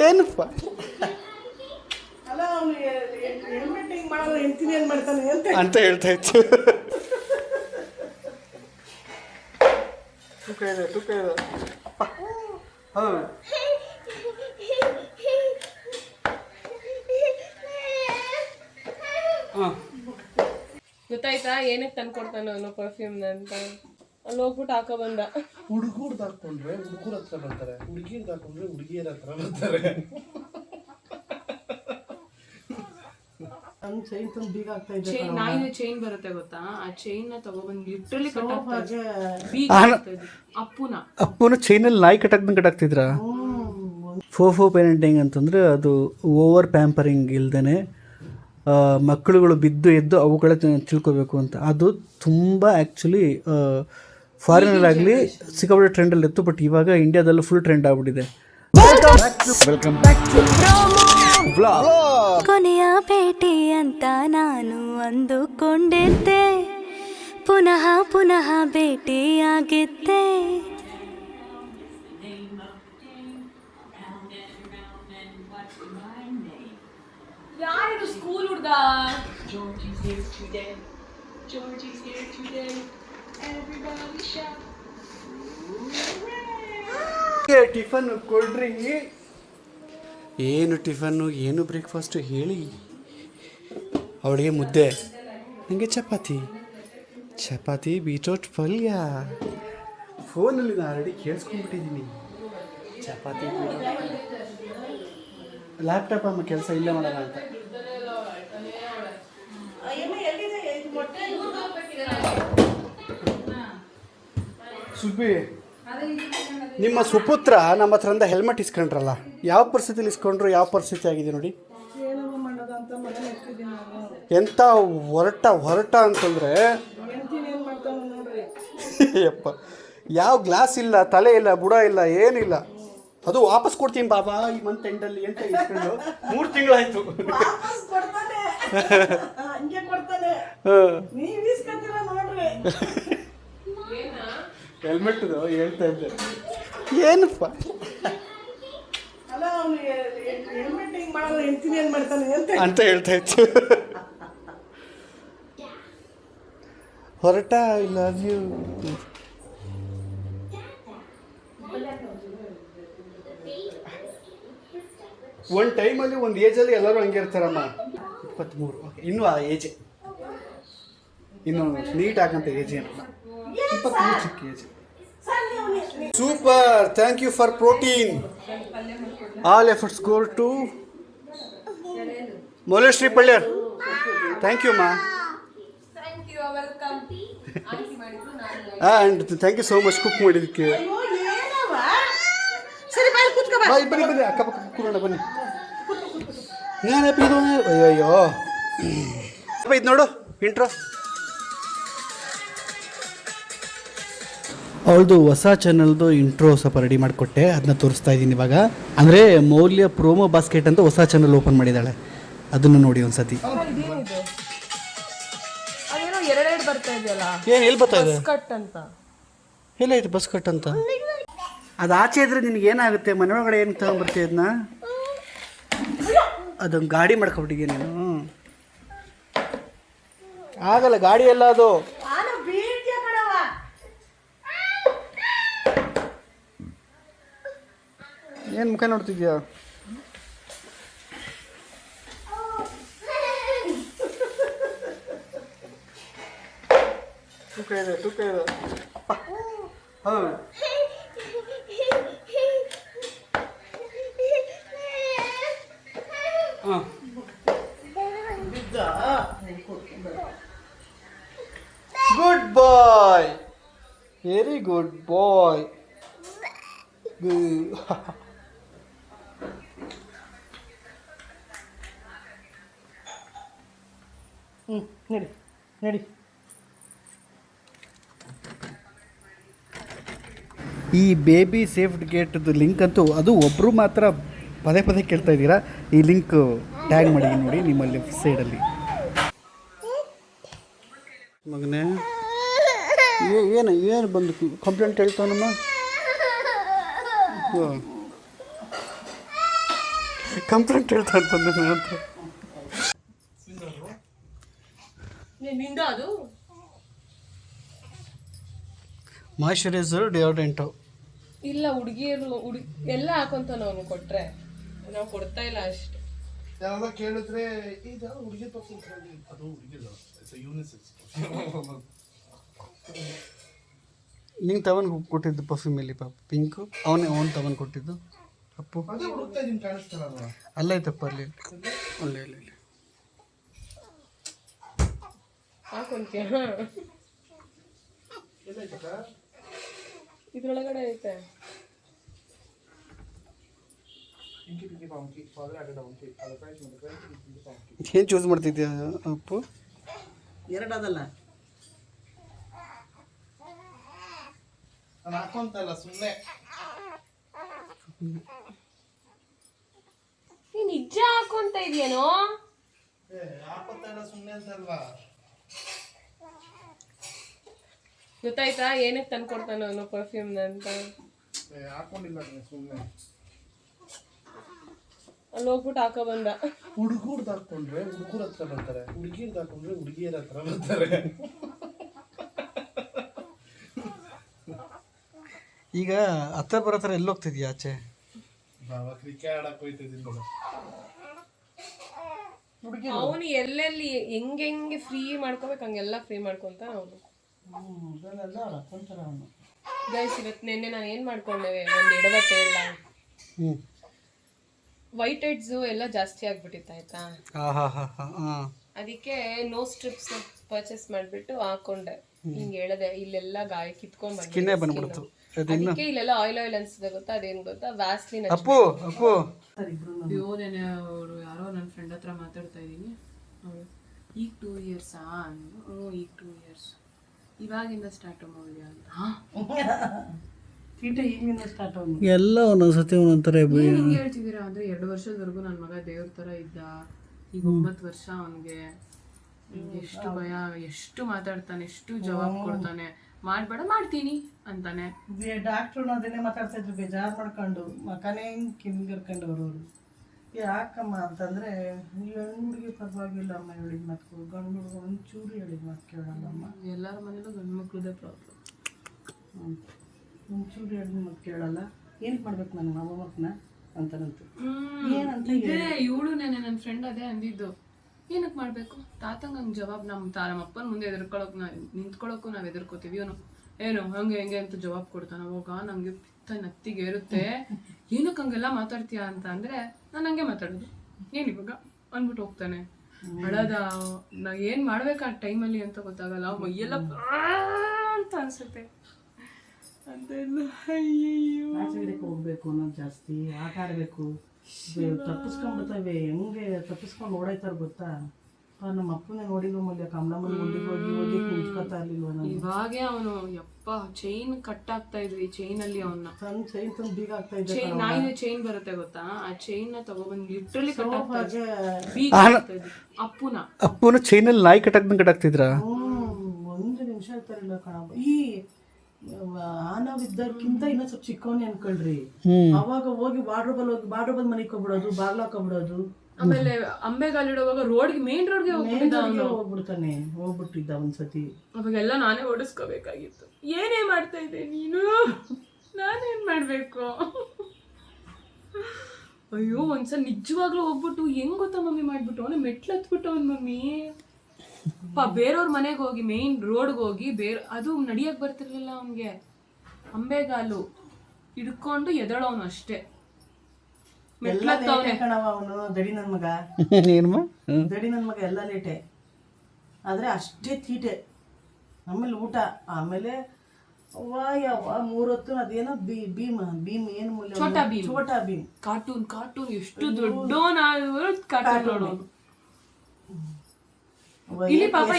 ಏನಪ್ಪ ಅಲ್ಲ ಅವನು ಹೆಲ್ಮೆಟ್ ಹಿಂಗೆ ಮಾಡಲ್ಲ ಹೆಂಡ್ತೀನಿ ಏನು ಮಾಡ್ತಾನೆ ಅಂತ ಹೇಳ್ತಾ ಇತ್ತು. ತೂಕ ಇದೆ ತೂಕ ಇದೆ. ಹೌದು ಗೊತ್ತಾಯ್ತಾ ಏನಕ್ಕೆ ತಂದ್ಕೊಡ್ತಾನೆ ಅವನು ಪರ್ಫ್ಯೂಮ್ನ ಅಂತ. ಅಲ್ಲಿ ಹೋಗ್ಬಿಟ್ಟು ಹಾಕೋ ಬಂದ. ಹುಡುಗರು ಹಾಕೊಂಡ್ರೆ ಹುಡುಗರ ಹತ್ರ ಬರ್ತಾರೆ, ಹುಡುಗಿರ್ದು ಹಾಕೊಂಡ್ರೆ ಹುಡುಗಿಯರ ಹತ್ರ ಬರ್ತಾರೆ. ಚೈನ್ ತಂದು ಬೀಗ ಆಗ್ತಾ ಇದೆ. ನಾಯಿನ ಚೈನ್ ಬರುತ್ತೆ ಗೊತ್ತಾ, ಆ ಚೈನ್ ನ ತಗೊಬಂದು ಲಿಟ್ರಲಿ ಅಪ್ಪನ ಚೈನಲ್ಲಿ ನಾಯಿ ಕಟ್ಟಾಕ್ತಿದ್ರ. ಫೋಫೋ ಪೇರೆಂಟಿಂಗ್ ಅಂತಂದರೆ ಅದು ಓವರ್ ಪ್ಯಾಂಪರಿಂಗ್ ಇಲ್ದೇ ಮಕ್ಕಳುಗಳು ಬಿದ್ದು ಎದ್ದು ಅವುಗಳ ತಿಳ್ಕೊಬೇಕು ಅಂತ. ಅದು ತುಂಬ ಆ್ಯಕ್ಚುಲಿ ಫಾರಿನಲ್ಲಾಗಲಿ ಸಿಕ್ಕಾಪಟ್ಟೆ ಟ್ರೆಂಡಲ್ಲಿ ಇತ್ತು. ಬಟ್ ಇವಾಗ ಇಂಡಿಯಾದಲ್ಲೂ ಫುಲ್ ಟ್ರೆಂಡ್ ಆಗ್ಬಿಟ್ಟಿದೆ. Welcome back to vlog. ಕೊನೆಯ ಭೇಟಿ ಅಂತ ನಾನು ಅಂದುಕೊಂಡಿದ್ದೆ, ಪುನಃ ಪುನಃ ಭೇಟಿಯಾಗಿದ್ದೆ. ಯಾರಿದು ಸ್ಕೂಲ್ ಹುಡ್ಗ? ಟಿಫನ್ ಕೊಡ್ರಿ. ಏನು ಟಿಫನ್ನು ಏನು ಬ್ರೇಕ್ಫಾಸ್ಟು ಹೇಳಿ. ಅವಳಿಗೆ ಮುದ್ದೆ, ನನಗೆ ಚಪಾತಿ ಬೀಟ್ರೋಟ್ ಪಲ್ಯ. ಫೋನಲ್ಲಿ ನಾನು ಆಲ್ರೆಡಿ ಕೇಳಿಸ್ಕೊಂಡ್ಬಿಟ್ಟಿದ್ದೀನಿ. ಚಪಾತಿ ಲ್ಯಾಪ್ಟಾಪ್ ಅಮ್ಮ ಕೆಲಸ ಇಲ್ಲ ಮಾಡೋಣ ಅಂತ. ಸುಬ್ಬಿ, ನಿಮ್ಮ ಸುಪುತ್ರ ನಮ್ಮ ಹತ್ರಿಂದ ಹೆಲ್ಮೆಟ್ ಇಸ್ಕೊಂಡ್ರಲ್ಲ, ಯಾವ ಪರಿಸ್ಥಿತಿಲಿ ಇಸ್ಕೊಂಡ್ರು, ಯಾವ ಪರಿಸ್ಥಿತಿ ಆಗಿದೆ ನೋಡಿ. ಎಂಥ ಹೊರಟ ಅಂತಂದರೆ ಯಪ್ಪ, ಯಾವ ಗ್ಲಾಸ್ ಇಲ್ಲ, ತಲೆ ಇಲ್ಲ, ಬುಡ ಇಲ್ಲ, ಏನಿಲ್ಲ. ಅದು ವಾಪಸ್ ಕೊಡ್ತೀನಿ ಬಾಬಾ ಈ ಮಂತ್ ಎಂಡಲ್ಲಿ ಅಂತ ಇಸ್ಕೊಂಡು 3 ತಿಂಗಳಾಯ್ತು. ಹೆಲ್ಮೆಟ್ ಹೇಳ್ತಾ ಇದ್ದೆ. ಏನಪ್ಪ ಅಲ್ಲ ಅವನು ಹೆಲ್ಮೆಟ್ ಹಿಂಗೆ ಮಾಡಲ್ಲ ಹೆಂಡ್ತೀನಿ ಏನು ಮಾಡ್ತಾನೆ ಅಂತ ಹೇಳ್ತಾ ಇತ್ತು. ಹೊರಟ ಐ ಲವ್ ಯು. ಒಂದು ಟೈಮಲ್ಲಿ ಒಂದು ಏಜಲ್ಲಿ ಎಲ್ಲರೂ ಹಂಗೆ ಇರ್ತಾರಮ್ಮ. 23 ಓಕೆ, ಇನ್ನೂ ಆ ಏಜೆ, ಇನ್ನು ನೀಟ್ ಆಗಂತ ಏಜ್ ಏನಲ್ಲ. 23 ಚಿಕ್ಕ age. Super, thank you for protein. All efforts go to Mouleshri ಪಳ್ಳ್ಯರ್. ಥ್ಯಾಂಕ್ ಯು ಮಾ. And thank you so much cook ಮಾಡಿದ್ದಕ್ಕೆ. ಬನ್ನಿ ಅಕ್ಕಪಕ್ಕ ಕೂರೋಣ ಬನ್ನಿ. ಇದು ಅಯ್ಯೋ ಇದು ನೋಡು ಇಂಟ್ರೋ. ಅವಳದು ಹೊಸ ಚಾನಲ್ದು ಇಂಟ್ರೋ ಸ್ವಲ್ಪ ರೆಡಿ ಮಾಡಿಕೊಟ್ಟೆ, ಅದನ್ನ ತೋರಿಸ್ತಾ ಇದ್ದೀನಿ ಇವಾಗ. ಅಂದರೆ ಮೌಲ್ಯ ಪ್ರೋಮೋ ಬಾಸ್ಕೆಟ್ ಅಂತ ಹೊಸ ಚಾನಲ್ ಓಪನ್ ಮಾಡಿದ್ದಾಳೆ, ಅದನ್ನು ನೋಡಿ ಒಂದ್ಸತಿ. ಏನು ಎಲ್ಲಿ ಬರ್ತಾ ಇದೆ? ಎಲ್ಲೈತೆ ಬಸ್ ಕಟ್ ಅಂತ? ಅದು ಆಚೆ ಇದ್ರೆ ನಿನಗೆ ಏನಾಗುತ್ತೆ? ಮನೆಯೊಳಗಡೆ ಏನು ತಗೊಂಡ್ಬರ್ತೀಯ ಅದನ್ನ? ಅದೊಂದು ಗಾಡಿ ಮಾಡ್ಕೊಬಿಟ್ಟಿಗೆ ನೀನು. ಆಗಲ್ಲ, ಗಾಡಿ ಎಲ್ಲ ಅದು. ಏನು ಮುಖ ನೋಡ್ತಿದ್ಯಾ? ತೂಕ ಇದೆ ತೂಕ ಇದೆ. ಹೌದು ಗುಡ್ ಬಾಯ್, ವೆರಿ ಗುಡ್ ಬಾಯ್. ನಡಿ ನಡಿ. ಈ ಬೇಬಿ ಸೇಫ್ಟ್ ಗೇಟ್ದು ಲಿಂಕ್ ಅಂತೂ ಅದು ಒಬ್ಬರು ಮಾತ್ರ ಪದೇ ಪದೇ ಕೇಳ್ತಾ ಇದ್ದೀರಾ. ಈ ಲಿಂಕ್ ಟ್ಯಾಗ್ ಮಾಡಿ ನೋಡಿ ನಿಮ್ಮ ಲೆಫ್ಟ್ ಸೈಡಲ್ಲಿ. ಮಗನೇ ಏನು ಬಂದು ಕಂಪ್ಲೇಂಟ್ ಹೇಳ್ತಾನಮ್ಮ? ಕಂಪ್ಲೇಂಟ್ ಹೇಳ್ತಾ ಅಂತಂದೆ ನಾನು ಅಂತ. ನಿಂದ ಅದು ಮಾಯ್ಶ್ಚರೈಸರ್ ಡಿಯೋಡ್ರೆಂಟು ಇಲ್ಲ ಹುಡುಗಿಯರು ಎಲ್ಲ ಹಾಕೊಂತಾನ ಅವನು ಕೊಟ್ರೆ ನಾವು ಕೊಡ್ತಾ ಇಲ್ಲ ಅಷ್ಟು. ಯಾವಾಗ ಕೇಳಿದ್ರೆ ಇದು ಹುಡುಗಿ ಪರ್ಫ್ಯೂಮ್ ಅದು ಹುಡುಗಿದು ಯೂನಿಸೆಕ್ಸ್ ನಿಂಗೆ ತವನ್ ಕೊಟ್ಟಿದ್ದು ಪರ್ಫ್ಯೂಮ್ ಇಲ್ಲಿ ಪಾಪ ಪಿಂಕು ಅವನು ತವನ್ ಕೊಟ್ಟಿದ್ದು ಅಪ್ಪು ಅದೇ ಹುಡುಕ್ತಾ ಇದೀನಿ ಕಾಣಿಸ್ತಾರಲ್ವಾ ಅಲ್ಲೈತಪ್ಪ ಅಲ್ಲಿ ಅಲ್ಲೇ ಇಲ್ಲ ಇಲ್ಲಿ ಹಾಕೊಂತೀಯ ಎಲ್ಲೈತಕ್ಕ ಇದ್ರೊಳಗಡೆ ಐತೆ. ಇಂಕಿ ಪಿಂಕಿ ಪಾಂಕಿ ಫಾದರ್ ಆಡಡ ಉಂಕಿ ಅದ ಪ್ರೈಸ್ ಮಾಡಿದ್ರೆ ಪಿಂಕಿ ಪಾಂಕಿ ಏನು ಚೂಸ್ ಮಾಡ್ತಿದ್ಯಾ ಅಪ್ಪು? ಎರಡದಲ್ಲ ನಾನು ಹಾಕೊಂತ ಇಲ್ಲ ಸುಮ್ಮನೆ ನೀನ್ ನಿಜ ಹಾಕೊಂತ ಇದೆಯೇನೋ? ಹಾಕೊಂತ ಇಲ್ಲ ಸುಮ್ಮನೆ ಅಂತಲ್ವಾ ಗೊತ್ತಾಯ್ತಾ ಏನಕ್ಕೆ ತಂದ್ಕೊಡ್ತಾನ ಅವನು ಪರ್ಫ್ಯೂಮ್ನ ಅಂತ? ಹಾಕೊಂಡಿಲ್ಲ ಸುಮ್ಮನೆ ಅಲ್ಲಿ ಹೋಗ್ಬಿಟ್ಟು ಹಾಕೋ ಬಂದ. ಹುಡುಗರ್ದು ಹಾಕೊಂಡ್ರೆ ಹುಡುಗರ ಹತ್ರ ಬರ್ತಾರೆ, ಹುಡುಗಿರ್ದು ಹಾಕೊಂಡ್ರೆ ಹುಡುಗಿಯರ ಹತ್ರ ಬರ್ತಾರೆ. ಈಗ ಹತ್ರ ಬರೋ ಥರ ಎಲ್ಲಿ ಹೋಗ್ತಿದ್ಯಾ ಆಚೆ? ಬಾಬಾ ಕ್ರಿಕೆಟ್ ಆಡಕ್ ಹೋಯ್ತಿದ್ದೀನಿ ನೋಡು. ಅವನು ಎಲ್ಲೆಲ್ಲಿ ಹೆಂಗೆ ಫ್ರೀ ಮಾಡ್ಕೋಬೇಕು ಹಂಗೆಲ್ಲ ಫ್ರೀ ಮಾಡ್ಕೊಂತ ಅವನು. ಅದನ್ನೆಲ್ಲ ಹಾಕೊಂತಾರ ಅವನು. ಗೈಸ್ ಇವತ್ತು ನೆನ್ನೆ ನಾನು ಏನು ಮಾಡ್ಕೊಂಡೇವೆ ಒಂದು ಎಡವಟ್ಟೆ ಇಲ್ಲ, ಹ್ಞೂ ವೈಟ್ ಹೆಡ್ಸು ಎಲ್ಲ ಜಾಸ್ತಿ ಆಗ್ಬಿಟ್ಟಿತ್ತು ಆಯ್ತಾ. ಹಾಂ ಅದಕ್ಕೆ ನೋ ಸ್ಟ್ರಿಪ್ಸ್ ಪರ್ಚೇಸ್ ಮಾಡಿಬಿಟ್ಟು ಹಾಕೊಂಡೆ. ಹಿಂಗೆ ಹೇಳಿದೆ ಇಲ್ಲೆಲ್ಲ ಗಾಯ ಕಿತ್ಕೊಂಡ್ ಕಿನ್ನೆ ಬಂದ್ಬಿಡ್ತು. ಅದಕ್ಕೆ ಇಲ್ಲೆಲ್ಲ ಆಯಿಲ್ ಅನ್ಸಿದೆ ಗೊತ್ತಾ, ಅದೇನು ಗೊತ್ತಾ, ವ್ಯಾಸ್ಲಿನ್. ಅಪ್ಪು ಅಪ್ಪು ಯೋನೇನೆ ಅವರು ಯಾರೋ ನನ್ನ ಫ್ರೆಂಡ್ ಹತ್ರ ಮಾತಾಡ್ತಾ ಇದ್ದೀನಿ, ಅವಳು ಈಗ 2 ಇಯರ್ಸಾ ಅಂದ್ರು. ಈಗ 2 ಇಯರ್ಸ್ ಇವಾಗಿಂದ ಸ್ಟಾರ್ಟ್ ಮಾಡಿದ್ಯಾ ಅಂತ. ತೀಟೆ ಈಗಿಂದ ಸ್ಟಾರ್ಟ್ ಅವನು. ಎಲ್ಲ ಒಂದೊಂದ್ಸತಿ ಒಂದೊಂಥರ ಹಿಂಗೆ ಹೇಳ್ತಿದ್ದೀರಾ ಅಂದರೆ 2 ವರ್ಷದವರೆಗೂ ನನ್ನ ಮಗ ದೇವ್ರ ಥರ ಇದ್ದ, ಈಗ 9 ವರ್ಷ ಅವನಿಗೆ. ಎಷ್ಟು ಭಯ, ಎಷ್ಟು ಮಾತಾಡ್ತಾನೆ, ಎಷ್ಟು ಜವಾಬ್ ಕೊಡ್ತಾನೆ, ಮಾಡ್ಬೇಡ ಮಾಡ್ತೀನಿ ಅಂತಾನೆ. ಡಾಕ್ಟ್ರು ಅದನ್ನೇ ಮಾತಾಡ್ತಾ ಇದ್ರು, ಬೇಜಾರು ಮಾಡ್ಕೊಂಡು ಮಕನೇ ಕಿನ್ಗರ್ಕೊಂಡು ಬರೋರು. ಯಾಕಮ್ಮ ಅಂತಂದರೆ ಹೆಣ್ಣು ಹುಡುಗಿ ಪರವಾಗಿಲ್ಲ ಅಮ್ಮ ಹೇಳಿದ ಮಾತು, ಗಂಡು ಹುಡುಗ ಒಂಚೂರು ಹೇಳಿದ ಮಾತು ಕೇಳಲ್ಲಮ್ಮ. ಎಲ್ಲರ ಮನೇಲೂ ಗಂಡು ಮಕ್ಳದೇ ಪ್ರಾಬ್ಲಮ್. ಒಂಚೂರು ಹೇಳಿದ ಮಾತು ಕೇಳಲ್ಲ. ಏನಕ್ಕೆ ಮಾಡ್ಬೇಕು ನಾನು ನಮ್ಮ ಮಕ್ಕಳನ್ನ ಅಂತಾನಂತು. ಏನಂತ ಇವಳು ನೆನೆ ನನ್ನ ಫ್ರೆಂಡ್ ಅದೇ ಅಂದಿದ್ದು, ಏನಕ್ಕೆ ಮಾಡಬೇಕು ತಾತಂಗೆ ಹಂಗೆ ಜವಾಬ್ ನಮ್ಮ ಅಪ್ಪನ ಮುಂದೆ ನಿಂತ್ಕೊಳ್ಳೋಕ್ಕೂ ನಾವು ಎದುರ್ಕೋತೀವಿ. ಅವನು ಏನು ಹಂಗೆ ಹೆಂಗೆ ಅಂತ ಜವಾಬ್ ಕೊಡ್ತಾನೆ. ಅವಾಗ ನಂಗೆ ಪಿತ್ತ ನತ್ತಿಗೆ ಇರುತ್ತೆ, ಏನಕ್ಕೆ ಹಂಗೆಲ್ಲ ಮಾತಾಡ್ತೀಯ ಅಂತ ಅಂದರೆ ನಾನು ಹಂಗೆ ಮಾತಾಡೋದು, ಏನಿವಾಗ ಅಂದ್ಬಿಟ್ಟು ಹೋಗ್ತಾನೆ. ಅಳದ ನಾ ಏನು ಮಾಡ್ಬೇಕು ಆ ಟೈಮಲ್ಲಿ ಅಂತ ಗೊತ್ತಾಗಲ್ಲ, ಮೈಯೆಲ್ಲ ಅಂತ ಅನ್ಸುತ್ತೆ ಅಂತ. ಅಯ್ಯಯ್ಯೋ ಆಚೆಗಡೆಗೆ ಹೋಗ್ಬೇಕು ಅನ್ನೋದು ಜಾಸ್ತಿ, ಆಟ ಆಡಬೇಕು, ತಪ್ಪಿಸ್ಕೊಂಡ್ಬಿಡ್ತವೆ. ಹೆಂಗೆ ತಪ್ಪಿಸ್ಕೊಂಡು ಓಡಾಯ್ತಾರೆ ಗೊತ್ತಾ. ನಮ್ಮ ಅಪ್ಪನೇ ನೋಡಿಲ್ವ ಮಲ್ಯ, ಕಮಲಮ್ಮನ ಮುಂದಿಗೆ ಹೋಗಿ ಹೋಗಿ ನಿಂತ್ಕೊತಾ ಇರ್ಲಿಲ್ವ ನಾನು. ಇವಾಗೆ ಅವನು ಯಪ್ಪ ಚೈನ್ ಕಟ್ ಆಗ್ತಾ ಇದ್ವಿ, ಚೈನ್ ಅಲ್ಲಿ ಅವನ್ನ ತಂದು ಚೈನ್ ತಂದು ಬೀಗ ಆಗ್ತಾ ಇದ್ದೆ. ಚೈನ್ ನಾಯಿನ ಚೈನ್ ಬರುತ್ತೆ ಗೊತ್ತಾ, ಆ ಚೈನ್ ನ ತಗೊಬಂದು ಲಿಟ್ರಲಿ ಕಟ್ ಆಗ್ತಾ ಇದ್ವಿ, ಬೀಗ ಆಗ್ತಾ ಇದ್ವಿ. ಅಪ್ಪುನ ಚೈನಲ್ಲಿ ನಾಯಿ ಕಟ್ಟಾಕ್ತಿದ್ರಾ? 1 ನಿಮಿಷ ಇರ್ತಾರಿಲ್ಲ ಕಣ. ಈ ಆನವಿದ್ದಕ್ಕಿಂತ ಇನ್ನೂ ಸ್ವಲ್ಪ ಚಿಕ್ಕವನೇ ಅನ್ಕೊಳ್ರಿ. ಅವಾಗ ಹೋಗಿ ಬಾರ್ಡ್ರೋಬಲ್ ಮನೆಗೆ ಹೋಗ್ಬಿಡೋದು, ಬಾಗ್ಲ ಹಾಕೊಬಿಡೋದು. ಆಮೇಲೆ ಅಂಬೆಗಾಲಿಡುವಾಗ ರೋಡ್ಗೆ ಮೇನ್ ರೋಡ್ಗೆ ಹೋಗ್ಬಿಟ್ಟಿದ್ದ ಒಂದ್ಸತಿ. ಅವಾಗೆಲ್ಲ ನಾನೇ ಓಡಿಸ್ಕೋಬೇಕಾಗಿತ್ತು. ಏನೇ ಮಾಡ್ತಾ ಇದ್ದೆ ನೀನು, ನಾನೇನ್ ಮಾಡ್ಬೇಕು? ಅಯ್ಯೋ ಒಂದ್ಸಲ ನಿಜವಾಗ್ಲೂ ಹೋಗ್ಬಿಟ್ಟು ಹೆಂಗ್ ಗೊತ್ತಾ ಮಮ್ಮಿ ಮಾಡ್ಬಿಟ್ಟು, ಅವನು ಮೆಟ್ಲು ಹತ್ಬಿಟ್ಟು ಅವ್ನ ಮಮ್ಮಿ ಬೇರೆಯವ್ರ ಮನೆಗೆ ಹೋಗಿ ಮೇನ್ ರೋಡ್ಗೆ ಹೋಗಿ ಅದು ನಡಿಯಕ್ ಬರ್ತಿರ್ಲಿಲ್ಲ ಅವನ್ಗೆ, ಅಂಬೆಗಾಲು ಹಿಡ್ಕೊಂಡು ಎದಳವನು ಅಷ್ಟೇ. ಅವನು ದಡಿ ನನ್ ಮಗ, ದಡಿ ನನ್ ಮಗ ಎಲ್ಲ ಲೇಟೆ, ಆದ್ರೆ ಅಷ್ಟೇ ತೀಟೆ. ಆಮೇಲೆ ಊಟ, ಆಮೇಲೆ 3 ಹೊತ್ತು ಅದೇನೋ ಭೀಮ್ ಏನು ಛೋಟಾ ಭೀಮ್ ಕಾರ್ಟೂನ್ ಎಷ್ಟು ದೊಡ್ಡ ಕಾರ್ಟೂನ್ ನೋಡೋನು. ಇಲ್ಲಿ ಪಾಪ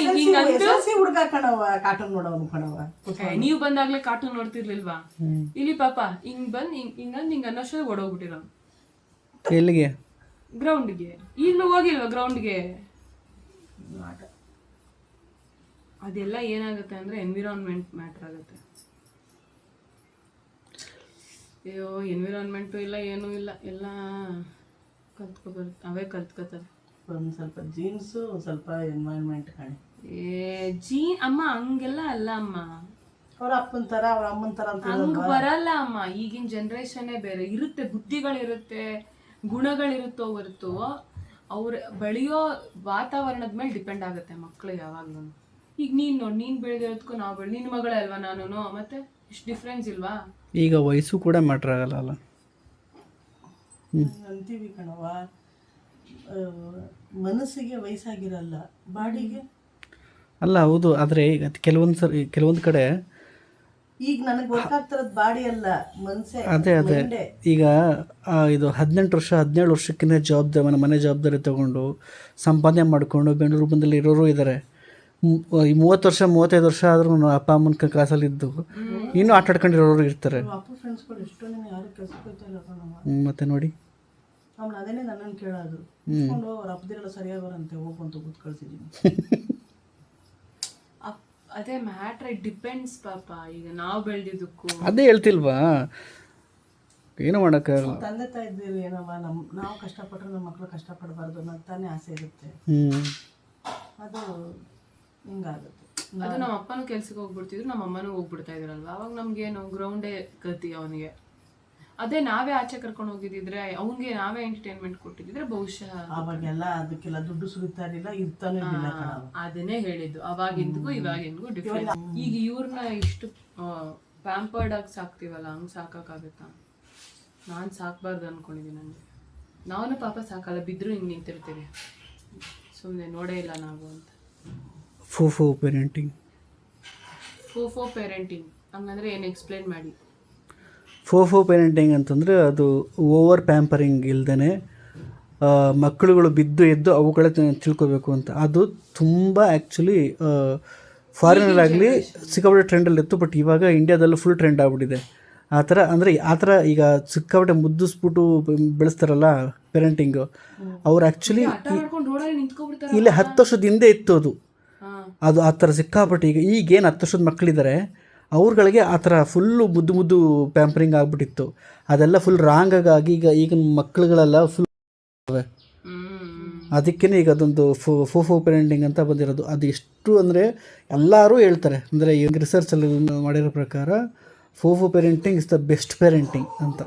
ಹುಡುಗ ಕಣವ, ಕಾರ್ಟೂನ್ ನೋಡೋನು ಕಣವ. ನೀವು ಬಂದಾಗ್ಲೇ ಕಾರ್ಟೂನ್ ನೋಡ್ತಿರ್ಲಿಲ್ವಾ? ಇಲ್ಲಿ ಪಾಪ ಹಿಂಗ್ ಬಂದ್ ಹಿಂಗ್ ಅನ್ನೋಷ್ಟು ಓಡೋಗ್ಬಿಟ್ಟಿರೋ ಎಲ್ಲಿಗೆ, ಗ್ರೌಂಡ್ಗೆ. ಈಗಲೂ ಹೋಗಿಲ್ವಾ ಗ್ರೌಂಡ್ಗೆ? ಅದೆಲ್ಲ ಏನಾಗುತ್ತೆ ಅಂದ್ರೆ ಎನ್ವಿರಾನ್ಮೆಂಟ್ ಮ್ಯಾಟರ್ ಆಗುತ್ತೆ. ಅಯ್ಯೋ ಎನ್ವಿರಾನ್ಮೆಂಟು ಇಲ್ಲ, ಏನೂ ಇಲ್ಲ, ಎಲ್ಲ ಅವೇ ಕಲ್ತ್ಕೋತವೆ. ಒಂದು ಸ್ವಲ್ಪ ಜೀನ್ಸು ಸ್ವಲ್ಪ ಎನ್ವೈರ್ಮೆಂಟ್ ಕಾಣಿ. ಅಮ್ಮ ಹಂಗೆಲ್ಲ ಅಲ್ಲ ಅಮ್ಮ, ಅವ್ರ ಅಪ್ಪನ ಥರ ಅವ್ರ ಅಮ್ಮನ ಥರ ಅಂತ ಹಂಗ್ ಬರಲ್ಲ ಅಮ್ಮ. ಈಗಿನ ಜನ್ರೇಷನ್ನೇ ಬೇರೆ ಇರುತ್ತೆ, ಬುದ್ಧಿಗಳಿರುತ್ತೆ, ಗುಣಗಳಿರುತ್ತೋ ಹೊರತು ಅವ್ರ ಬೆಳೆಯೋ ವಾತಾವರಣದ ಮೇಲೆ ಡಿಪೆಂಡ್ ಆಗುತ್ತೆ ಮಕ್ಕಳು ಯಾವಾಗ್ಲೂ. ಈಗ ನೀನ್ ಬೆಳೆದಿರೋದಕ್ಕೂ ನಾವು ನಿನ್ನ ಮಗಳೇ ಅಲ್ವಾ ನಾನು, ಮತ್ತೆ ಇಷ್ಟು ಡಿಫ್ರೆನ್ಸ್ ಇಲ್ವಾ? ಈಗ ವಯಸ್ಸು ಕೂಡ ಮ್ಯಾಟ್ರ್ ಆಗಲ್ಲ ಅಲ್ಲ. ಅಂತೀವಿ ಕಣವ, ಮನಸ್ಸಿಗೆ ವಯಸ್ಸಾಗಿರಲ್ಲ, ಬಾಡಿಗೆ ಅಲ್ಲ. ಹೌದು, ಆದರೆ ಈಗ ಕೆಲವೊಂದು ಕಡೆ ಈಗ ನನಗೆ ಗೊತ್ತಾಗ್ತಿರೋದು ಬಾಡಿ ಅಲ್ಲ, ಮನಸ್ಸೇ. ಅದೇ ಈಗ ಇದು 18 ವರ್ಷ 17 ವರ್ಷಕ್ಕಿಂತ ಜವಾಬ್ದಾರಿ ಮನೆ ಜವಾಬ್ದಾರಿ ತೊಗೊಂಡು ಸಂಪಾದನೆ ಮಾಡಿಕೊಂಡು ಬೆಂಗಳೂರು ಬಂದಲ್ಲಿ ಇರೋರು ಇದ್ದಾರೆ. 30 ವರ್ಷ 35 ವರ್ಷ ಆದ್ರೂ ಅಪ್ಪ ಅಮ್ಮನ ಕಾಸಲ್ಲಿದ್ದು ಇನ್ನೂ ಆಟ ಆಡ್ಕೊಂಡಿರೋರು ಇರ್ತಾರೆ. ಅಪ್ಪ ಫ್ರೆಂಡ್ಸ್ಗಳು ಎಷ್ಟೋ ಜನ ಯಾರು ಕೆಲಸಕ್ಕೆ ಹೋಗ್ತಾ ಇಲ್ಲ ಕಣವ. ಮತ್ತೆ ನೋಡಿ, ಅವ್ನು ಅದೇನೇ ನನ್ನನ್ನು ಕೇಳೋದು, ಅವ್ರ ಅಪ್ಪದಿರೆಲ್ಲ ಸರಿಯಾಗೋರಂತೆ, ಹೋಗುವಂತ ಕೂತ್ ಕಳ್ಸಿದ್ದೀನಿ. ಅದೇ ಮ್ಯಾಟ್ರ್, ಇಟ್ ಡಿಪೆಂಡ್ಸ್ ಪಾಪ. ಈಗ ನಾವು ಬೆಳೆದಿದ್ದಕ್ಕೂ ಅದೇ ಹೇಳ್ತಿಲ್ವಾ, ಏನು ಮಾಡೋಕ್ಕಾಗಲ್ಲ. ತಂದೆ ತಾಯಿ ಇದ್ದೀವಿ ಏನವ, ನಾವು ಕಷ್ಟಪಟ್ಟರೆ ನಮ್ಮ ಮಕ್ಕಳು ಕಷ್ಟಪಡಬಾರ್ದು ಅನ್ನೋದು ತಾನೇ ಆಸೆ ಇರುತ್ತೆ. ಅದು ಹಿಂಗಾಗುತ್ತೆ. ಅದು ನಮ್ಮ ಅಪ್ಪನೂ ಕೆಲ್ಸಕ್ಕೆ ಹೋಗ್ಬಿಡ್ತಿದ್ರು, ನಮ್ಮ ಅಮ್ಮನೂ ಹೋಗ್ಬಿಡ್ತಾ ಇದ್ರಲ್ವ, ಅವಾಗ ನಮ್ಗೇನು ಗ್ರೌಂಡೇ ಗತಿ ಅವನಿಗೆ. ಅದೇ ನಾವೇ ಆಚೆ ಕರ್ಕೊಂಡು ಹೋಗಿದ್ದಿದ್ರೆ, ಅವನಿಗೆ ನಾವೇ ಎಂಟರ್ಟೈನ್ಮೆಂಟ್ ಕೊಟ್ಟಿದ್ರೆ ಬಹುಶಃ ಅವಾಗೆಲ್ಲ ಅದಕ್ಕೆಲ್ಲ ದುಡ್ಡು ಸುರಿತಾ ಇರಲಿಲ್ಲ, ಇರ್ತಾನೆ ಇರಲಿಲ್ಲ. ಅದನ್ನೇ ಹೇಳಿದ್ದು, ಅವಾಗಿಂದಿಗೂ ಇವಾಗಿಂದಿಗೂ ಡಿಫ್ರೆನ್ಸ್. ಈಗ ಇವ್ರನ್ನ ಇಷ್ಟು ಪ್ಯಾಂಪರ್ಡ್ ಆಗಿ ಸಾಕ್ತಿವಲ್ಲ, ಹಂಗೆ ಸಾಕಾಗತ್ತಾ? ನಾನು ಸಾಕ್ಬಾರ್ದು ಅನ್ಕೊಂಡಿದ್ದೀನಿ. ನನಗೆ ನಾವು ಪಾಪ ಸಾಕಲ್ಲ, ಬಿದ್ದರೂ ಹಿಂಗೆ ನಿಂತಿರ್ತೀವಿ, ಸುಮ್ಮನೆ ನೋಡೇ ಇಲ್ಲ ನಾವು ಅಂತ. ಫೋಫೋ ಪೇರೆಂಟಿಂಗ್ ಹಂಗಂದ್ರೆ ಏನು ಎಕ್ಸ್ಪ್ಲೇನ್ ಮಾಡಿ. ಫೋಫೋ ಪೇರೆಂಟಿಂಗ್ ಅಂತಂದರೆ ಅದು ಓವರ್ ಪ್ಯಾಂಪರಿಂಗ್ ಇಲ್ದೇ ಮಕ್ಕಳುಗಳು ಬಿದ್ದು ಎದ್ದು ಅವುಗಳೇ ತಿಳ್ಕೊಬೇಕು ಅಂತ. ಅದು ತುಂಬ ಆ್ಯಕ್ಚುಲಿ ಫಾರಿನಲ್ಲಾಗಲಿ ಸಿಕ್ಕಾಪಟ್ಟೆ ಟ್ರೆಂಡಲ್ಲಿತ್ತು, ಬಟ್ ಇವಾಗ ಇಂಡಿಯಾದಲ್ಲೂ ಫುಲ್ ಟ್ರೆಂಡ್ ಆಗ್ಬಿಟ್ಟಿದೆ ಆ ಥರ. ಈಗ ಸಿಕ್ಕಾಪಟ್ಟೆ ಮುದ್ದಿಸ್ಬಿಟ್ಟು ಬೆಳೆಸ್ತಾರಲ್ಲ ಪೇರೆಂಟಿಂಗು, ಅವ್ರು ಆ್ಯಕ್ಚುಲಿ ಇಲ್ಲೇ 10 ವರ್ಷದ ಹಿಂದೆ ಇತ್ತು ಅದು ಆ ಥರ ಸಿಕ್ಕಾಪಟ್ಟೆ. ಈಗೇನು 10 ವರ್ಷದ ಮಕ್ಕಳಿದ್ದಾರೆ ಅವ್ರುಗಳಿಗೆ ಆ ಥರ ಫುಲ್ಲು ಮುದ್ದು ಪ್ಯಾಂಪರಿಂಗ್ ಆಗಿಬಿಟ್ಟಿತ್ತು. ಅದೆಲ್ಲ ಫುಲ್ ರಾಂಗಾಗಿ ಈಗಿನ ಮಕ್ಕಳುಗಳೆಲ್ಲ ಫುಲ್ ಅದಕ್ಕೇ ಈಗ ಅದೊಂದು ಫೋಫೋ ಪೇರೆಂಟಿಂಗ್ ಅಂತ ಬಂದಿರೋದು. ಅದು ಎಷ್ಟು ಅಂದರೆ ಎಲ್ಲರೂ ಹೇಳ್ತಾರೆ, ಅಂದರೆ ಈಗ ರಿಸರ್ಚಲ್ಲಿ ಮಾಡಿರೋ ಪ್ರಕಾರ ಫೋಫೋ parenting is the best parenting ಅಂತ.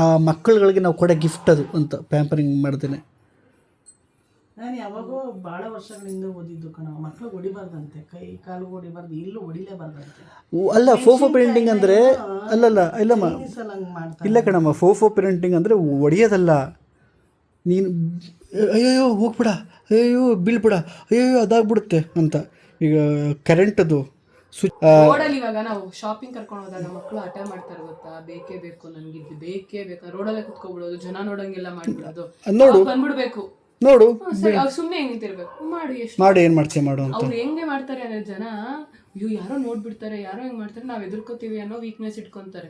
ಆ ಮಕ್ಕಳುಗಳಿಗೆ ನಾವು ಕೊಡೋ ಗಿಫ್ಟ್ ಅದು ಅಂತ, ಪ್ಯಾಂಪರಿಂಗ್ ಮಾಡ್ತೇನೆ. ನಾನು ಯಾವಾಗೋ ಭಾಳ ವರ್ಷಗಳಿಂದ ಓದಿದ್ದು ಕಣ, ಮಕ್ಳು ಹೊಡಿಬಾರ್ದಂತೆ, ಕೈ ಕಾಲು ಹೊಡಿಬಾರ್ದು, ಇಲ್ಲೂ ಹೊಡಿಲೇಬಾರ್ದಂತೆ. ಅಲ್ಲ, ಫೋಫೋ ಪೇರೆಂಟಿಂಗ್ ಅಂದರೆ ಇಲ್ಲಮ್ಮ, ಮಾಡ್ತಾರೆ. ಇಲ್ಲ ಕಣಮ್ಮ, ಫೋಫೋ ಪೇರೆಂಟಿಂಗ್ ಅಂದರೆ ಹೊಡೆಯೋದಲ್ಲ. ನೀನು ಅಯ್ಯೋ ಹೋಗ್ಬಿಡ, ಅಯ್ಯೋ ಬೀಳ್ಬಿಡ, ಅಯ್ಯೋ ಅದಾಗ್ಬಿಡುತ್ತೆ ಅಂತ. ಈಗ ಕರೆಂಟದು ರೋಡಲ್ಲಿ ಇವಾಗ ನಾವು ಶಾಪಿಂಗ್ ಕರ್ಕೊಂಡು ಹೋದಾಗ ಮಕ್ಕಳು ಹಠ ಮಾಡ್ತಾರೆ ಗೊತ್ತಾ, ಬೇಕೇ ಬೇಕು ನನಗೆ, ಇದು ಬೇಕೇ ಬೇಕು, ರೋಡಲ್ಲೇ ಕುತ್ಕೊಬಿಡೋದು, ಜನ ನೋಡಂಗೆಲ್ಲ ಮಾಡ್ಬಿಡೋದು, ಬಂದ್ಬಿಡ್ಬೇಕು ನೋಡು, ಸುಮ್ಮನೆ ನಿಂತಿರ್ಬೇಕು, ಮಾಡಿ ಏನು ಮಾಡ್ತೀಯ ಮಾಡು ಅಂತ. ಅವ್ರು ಹೆಂಗೆ ಮಾಡ್ತಾರೆ ಅಂದ್ರೆ ಜನ, ಅಯ್ಯೋ ಯಾರೋ ನೋಡ್ಬಿಡ್ತಾರೆ, ಯಾರೋ ಹೆಂಗ್ ಮಾಡ್ತಾರೆ, ನಾವ್ ಎದುರ್ಕೋತೀವಿ ಅನ್ನೋ ವೀಕ್ನೆಸ್ ಇಟ್ಕೊಂತಾರೆ.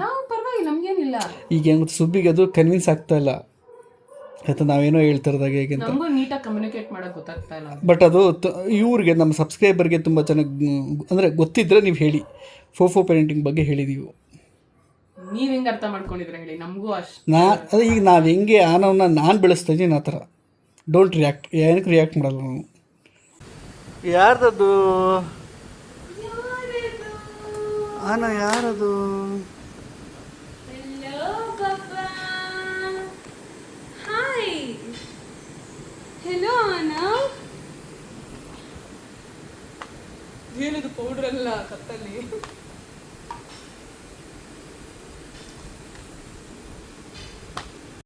ನಾವು ಪರವಾಗಿಲ್ಲ, ನಮ್ಗೇನಿಲ್ಲ. ಈಗ ಹೆಂಗ್ ಸುಬ್ಬಿಗೆ ಅದು ಕನ್ವಿನ್ಸ್ ಆಗ್ತಾ ಇಲ್ಲ ಆಯ್ತಾ, ನಾವೇನೋ ಹೇಳ್ತಿರೋದಾಗ ಹೇಗೆ ಅಂತ ನಮಗೂ ನೀಟಾಗಿ ಕಮ್ಯುನಿಕೇಟ್ ಮಾಡಕ್ ಗೊತ್ತಾಗ್ತಾ ಇಲ್ಲ. ಬಟ್ ಅದು ಇವ್ರಿಗೆ, ನಮ್ಮ ಸಬ್ಸ್ಕ್ರೈಬರ್ಗೆ ತುಂಬ ಚೆನ್ನಾಗಿ ಅಂದರೆ ಗೊತ್ತಿದ್ದರೆ ನೀವು ಹೇಳಿ, ಫೋಫೋ ಪೇರೆಂಟಿಂಗ್ ಬಗ್ಗೆ ಹೇಳಿದೀವಿ. ನೀವ್ ಹೆಂಗೆ ಅರ್ಥ ಮಾಡ್ಕೊಂಡಿದ್ರೆ ಹೇಳಿ, ನಮಗೂ ಅಷ್ಟು. ಅದು ಈಗ ನಾವು ಹೆಂಗೆ ಆನವನ್ನ ನಾನು ಬೆಳೆಸ್ತಾ ಇದ್ದೀನಿ ಆ ಥರ. ಡೋಂಟ್ ರಿಯಾಕ್ಟ್, ಏನಕ್ಕೆ ರಿಯಾಕ್ಟ್ ಮಾಡಲ್ಲ ನಾವು. ಯಾರ್ದದು ಆನ, ಯಾರದು? ಹೆಲೋ ಅಣ್ಣ. ಏನಿದು ಪೌಡ್ರ್ ಎಲ್ಲ ಕತ್ತಲ್ಲಿ?